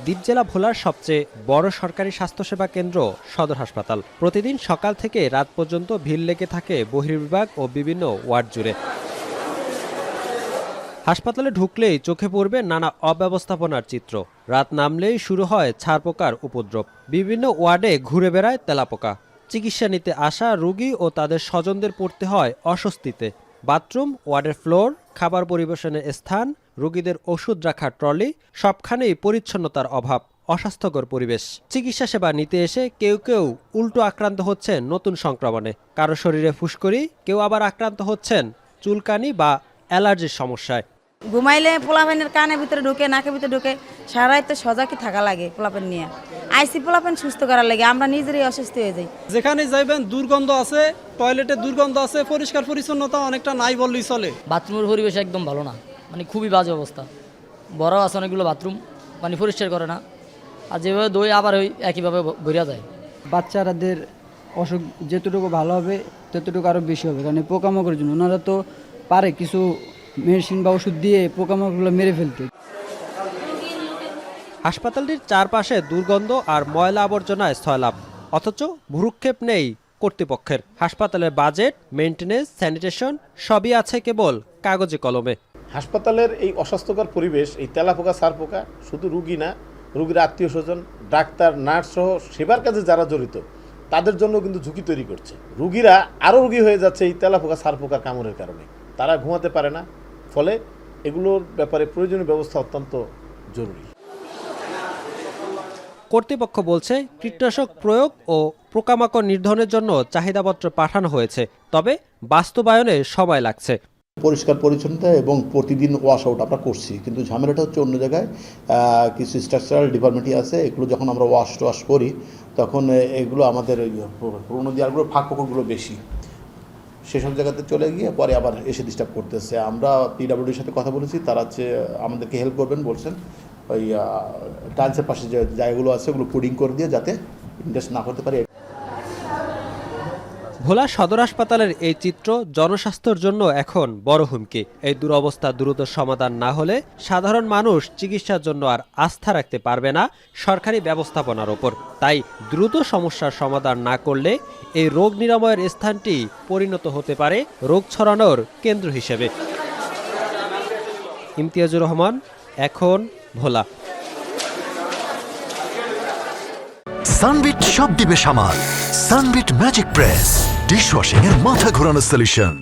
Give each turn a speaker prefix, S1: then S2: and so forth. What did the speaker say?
S1: দ্বীপ জেলা ভোলার সবচেয়ে বড় সরকারি স্বাস্থ্যসেবা কেন্দ্র সদর হাসপাতাল। প্রতিদিন সকাল থেকে রাত পর্যন্ত ভিড় লেগে থাকে বহির্বিভাগ ও বিভিন্ন ওয়ার্ড জুড়ে। হাসপাতালে ঢুকলেই চোখে পড়বে নানা অব্যবস্থাপনার চিত্র। রাত নামলেই শুরু হয় ছারপোকার উপদ্রব। বিভিন্ন ওয়ার্ডে ঘুরে বেড়ায় তেলাপোকা। চিকিৎসা নিতে আসা রোগী ও তাদের স্বজনদের পড়তে হয় অস্বস্তিতে। বাথরুম, ওয়ার্ডের ফ্লোর, খাবার পরিবেশনের স্থান, রোগীদের ওষুধ রাখার ট্রলি, সবখানেই পরিচ্ছন্নতার অভাব, অস্বাস্থ্যকর পরিবেশ। চিকিৎসা সেবা নিতে এসে কেউ কেউ উল্টো আক্রান্ত হচ্ছেন নতুন সংক্রমণে। কারো শরীরে ফুসকুড়ি, কেউ আবার আক্রান্ত হচ্ছেন চুলকানি বা অ্যালার্জির সমস্যায়।
S2: ঘুমাইলে পোলাপেনের কানের ভিতরে ঢুকে, নাকের ভিতরে ঢুকে, সারা রাত সজাগ থাকা লাগে পোলাপেন নিয়ে। আইসি পোলাপেন সুস্থ করার লাগে, আমরা নিজেরই অসুস্থ হয়ে যাই।
S3: যেখানে যাইবেন দুর্গন্ধ আছে, টয়লেটে দুর্গন্ধ আছে, পরিষ্কার পরিচ্ছন্নতা অনেকটা নাই বললেই চলে।
S4: বাথরুমের পরিবেশ একদম ভালো না, মানে খুবই বাজে অবস্থা। বড় আছে অনেকগুলো বাথরুম, মানে পরিষ্কার করে না, আর যেভাবে দই আবার ওই একইভাবে ভরিয়া যায়।
S5: বাচ্চাদের অসুখ যতটুকু ভালো হবে ততটুকু আরও বেশি হবে, কারণ পোকামাকড়ের জন্য ওনারা তো পারে কিছু মেডিসিন বা ওষুধ দিয়ে পোকামাকড়গুলো মেরে ফেলতে।
S1: হাসপাতালটির চারপাশে দুর্গন্ধ আর ময়লা আবর্জনায় সয়লাব, অথচ ভ্রুক্ষেপ নেই কর্তৃপক্ষের। হাসপাতালের বাজেট, মেইনটেনেন্স, স্যানিটেশন সবই আছে কেবল কাগজে কলমে।
S6: হাসপাতালের এই অস্বাস্থ্যকর পরিবেশ, এই তেলাপোকা সারপোকা শুধু রুগী না, রুগীর আত্মীয় স্বজন, ডাক্তার, নার্স সহ সেবার কাজে যারা জড়িত তাদের জন্য কিন্তু ঝুঁকি তৈরি করছে। রুগীরা আরও রুগী হয়ে যাচ্ছে এই তেলাপোকা সারপোকার কামড়ের কারণে। তারা ঘুমাতে পারে না, ফলে এগুলোর ব্যাপারে প্রয়োজনীয় ব্যবস্থা অত্যন্ত জরুরি।
S1: কর্তৃপক্ষ বলছে কীটনাশক প্রয়োগ ও পোকামাকড় নির্ধারণের জন্য চাহিদাপত্র পাঠানো হয়েছে, তবে বাস্তবায়নে সময় লাগছে।
S7: পরিষ্কার পরিচ্ছন্নতা এবং প্রতিদিন ওয়াশ আউট আমরা করছি, কিন্তু ঝামেলাটা হচ্ছে অন্য জায়গায়। কিছু স্ট্রাকচারাল ডিপার্টমেন্টই আছে, এগুলো যখন আমরা ওয়াশ করি তখন এগুলো আমাদের পুরোনো দেওয়ারগুলো ফাঁক ফোকরগুলো বেশি, সেসব জায়গাতে চলে গিয়ে পরে আবার এসে ডিস্টার্ব করতেছে। আমরা পিডাব্লিউডির সাথে কথা বলেছি, তারা হচ্ছে আমাদেরকে হেল্প করবেন বলছেন। ওই টাইলসের পাশে যে জায়গাগুলো আছে ওগুলো পুডিং করে দিয়ে যাতে ইনভেস্ট না করতে পারে।
S1: ভোলা সদর হাসপাতালের এই চিত্র জনস্বাস্থ্যের জন্য এখন বড় হুমকি। এই দুরবস্থা দ্রুত সমাধান না হলে সাধারণ মানুষ চিকিৎসার জন্য আর আস্থা রাখতে পারবে না সরকারি ব্যবস্থাপনার ওপর। তাই দ্রুত সমস্যার সমাধান না করলে এই রোগ নিরাময়ের স্থানটি পরিণত হতে পারে রোগ ছড়ানোর কেন্দ্র হিসেবে। ইমতিয়াজুর রহমান, এখন ভোলা।
S8: সানবিট সব দিবে সামাল। সানবিট ম্যাজিক প্রেস ডিশওয়াশিং এর মাথা ঘোরানো সলিউশন।